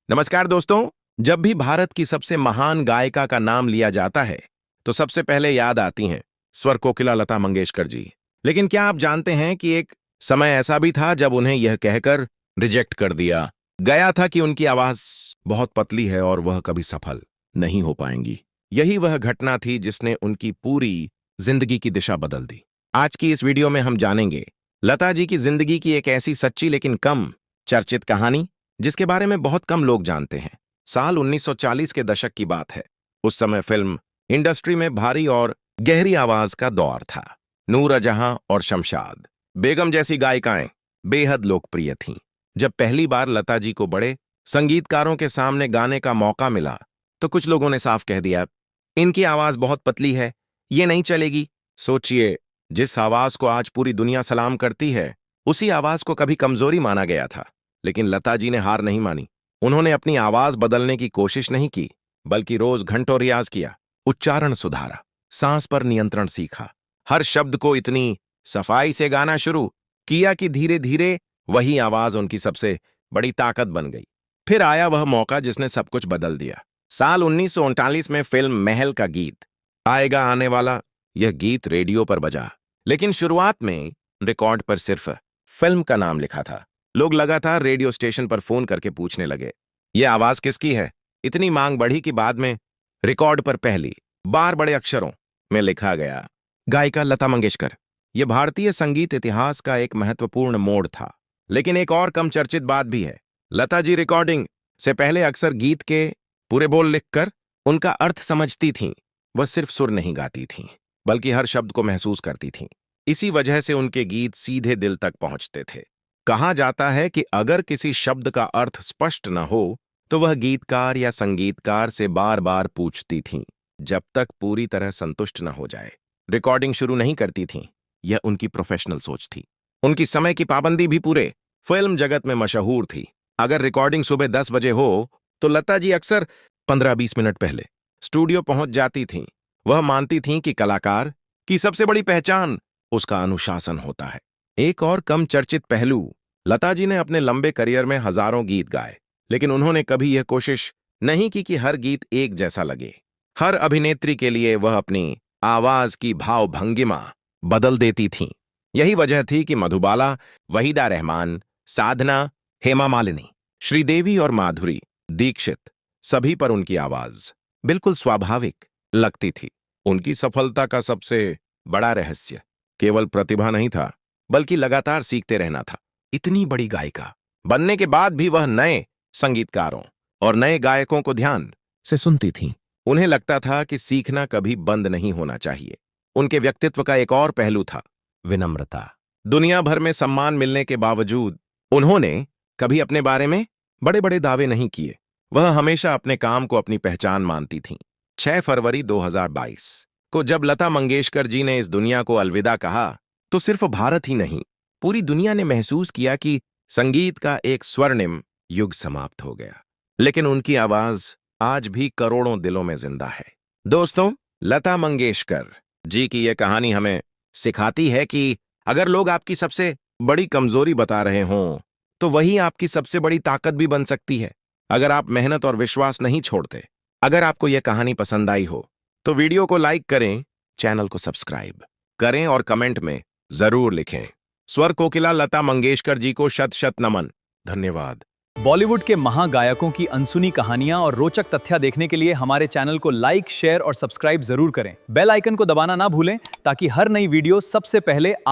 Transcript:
नमस्कार दोस्तों। जब भी भारत की सबसे महान गायिका का नाम लिया जाता है तो सबसे पहले याद आती हैं स्वर कोकिला लता मंगेशकर जी। लेकिन क्या आप जानते हैं कि एक समय ऐसा भी था जब उन्हें यह कहकर रिजेक्ट कर दिया गया था कि उनकी आवाज बहुत पतली है और वह कभी सफल नहीं हो पाएंगी। यही वह घटना थी जिसने उनकी पूरी जिंदगी की दिशा बदल दी। आज की इस वीडियो में हम जानेंगे लता जी की जिंदगी की एक ऐसी सच्ची लेकिन कम चर्चित कहानी जिसके बारे में बहुत कम लोग जानते हैं। साल 1940 के दशक की बात है। उस समय फिल्म इंडस्ट्री में भारी और गहरी आवाज का दौर था। नूर जहां और शमशाद बेगम जैसी गायिकाएं बेहद लोकप्रिय थीं। जब पहली बार लता जी को बड़े संगीतकारों के सामने गाने का मौका मिला तो कुछ लोगों ने साफ कह दिया, इनकी आवाज बहुत पतली है, ये नहीं चलेगी। सोचिए, जिस आवाज को आज पूरी दुनिया सलाम करती है उसी आवाज को कभी कमजोरी माना गया था। लेकिन लता जी ने हार नहीं मानी। उन्होंने अपनी आवाज बदलने की कोशिश नहीं की, बल्कि रोज घंटों रियाज किया, उच्चारण सुधारा, सांस पर नियंत्रण सीखा, हर शब्द को इतनी सफाई से गाना शुरू किया कि धीरे धीरे वही आवाज उनकी सबसे बड़ी ताकत बन गई। फिर आया वह मौका जिसने सब कुछ बदल दिया। साल 1939 में फिल्म महल का गीत आएगा आने वाला, यह गीत रेडियो पर बजा। लेकिन शुरुआत में रिकॉर्ड पर सिर्फ फिल्म का नाम लिखा था। लोग लगातार रेडियो स्टेशन पर फोन करके पूछने लगे, यह आवाज किसकी है। इतनी मांग बढ़ी कि बाद में रिकॉर्ड पर पहली बार बड़े अक्षरों में लिखा गया, गायिका लता मंगेशकर। यह भारतीय संगीत इतिहास का एक महत्वपूर्ण मोड़ था। लेकिन एक और कम चर्चित बात भी है। लता जी रिकॉर्डिंग से पहले अक्सर गीत के पूरे बोल लिखकर उनका अर्थ समझती थीं। वह सिर्फ सुर नहीं गाती थीं, बल्कि हर शब्द को महसूस करती थीं। इसी वजह से उनके गीत सीधे दिल तक पहुंचते थे। कहा जाता है कि अगर किसी शब्द का अर्थ स्पष्ट न हो तो वह गीतकार या संगीतकार से बार बार पूछती थीं, जब तक पूरी तरह संतुष्ट न हो जाए। रिकॉर्डिंग शुरू नहीं करती थीं। यह उनकी प्रोफेशनल सोच थी। उनकी समय की पाबंदी भी पूरे फिल्म जगत में मशहूर थी। अगर रिकॉर्डिंग सुबह 10 बजे हो तो लता जी अक्सर 15-20 मिनट पहले स्टूडियो पहुंच जाती थीं। वह मानती थीं कि कलाकार की सबसे बड़ी पहचान उसका अनुशासन होता है। एक और कम चर्चित पहलू, लता जी ने अपने लंबे करियर में हजारों गीत गाए, लेकिन उन्होंने कभी यह कोशिश नहीं की कि हर गीत एक जैसा लगे। हर अभिनेत्री के लिए वह अपनी आवाज की भाव भंगिमा बदल देती थीं। यही वजह थी कि मधुबाला, वहीदा रहमान, साधना, हेमा मालिनी, श्रीदेवी और माधुरी दीक्षित, सभी पर उनकी आवाज बिल्कुल स्वाभाविक लगती थी। उनकी सफलता का सबसे बड़ा रहस्य केवल प्रतिभा नहीं था, बल्कि लगातार सीखते रहना था। इतनी बड़ी गायिका बनने के बाद भी वह नए संगीतकारों और नए गायकों को ध्यान से सुनती थीं। उन्हें लगता था कि सीखना कभी बंद नहीं होना चाहिए। उनके व्यक्तित्व का एक और पहलू था, विनम्रता। दुनिया भर में सम्मान मिलने के बावजूद उन्होंने कभी अपने बारे में बड़े बड़े दावे नहीं किए। वह हमेशा अपने काम को अपनी पहचान मानती थीं। 6 फरवरी 2022 को जब लता मंगेशकर जी ने इस दुनिया को अलविदा कहा तो सिर्फ भारत ही नहीं, पूरी दुनिया ने महसूस किया कि संगीत का एक स्वर्णिम युग समाप्त हो गया। लेकिन उनकी आवाज आज भी करोड़ों दिलों में जिंदा है। दोस्तों, लता मंगेशकर जी की यह कहानी हमें सिखाती है कि अगर लोग आपकी सबसे बड़ी कमजोरी बता रहे हों तो वही आपकी सबसे बड़ी ताकत भी बन सकती है, अगर आप मेहनत और विश्वास नहीं छोड़ते। अगर आपको यह कहानी पसंद आई हो तो वीडियो को लाइक करें, चैनल को सब्सक्राइब करें और कमेंट में जरूर लिखें, स्वर कोकिला लता मंगेशकर जी को शत शत नमन। धन्यवाद। बॉलीवुड के महागायकों की अनसुनी कहानियां और रोचक तथ्य देखने के लिए हमारे चैनल को लाइक, शेयर और सब्सक्राइब जरूर करें। बेल आइकन को दबाना ना भूलें ताकि हर नई वीडियो सबसे पहले आप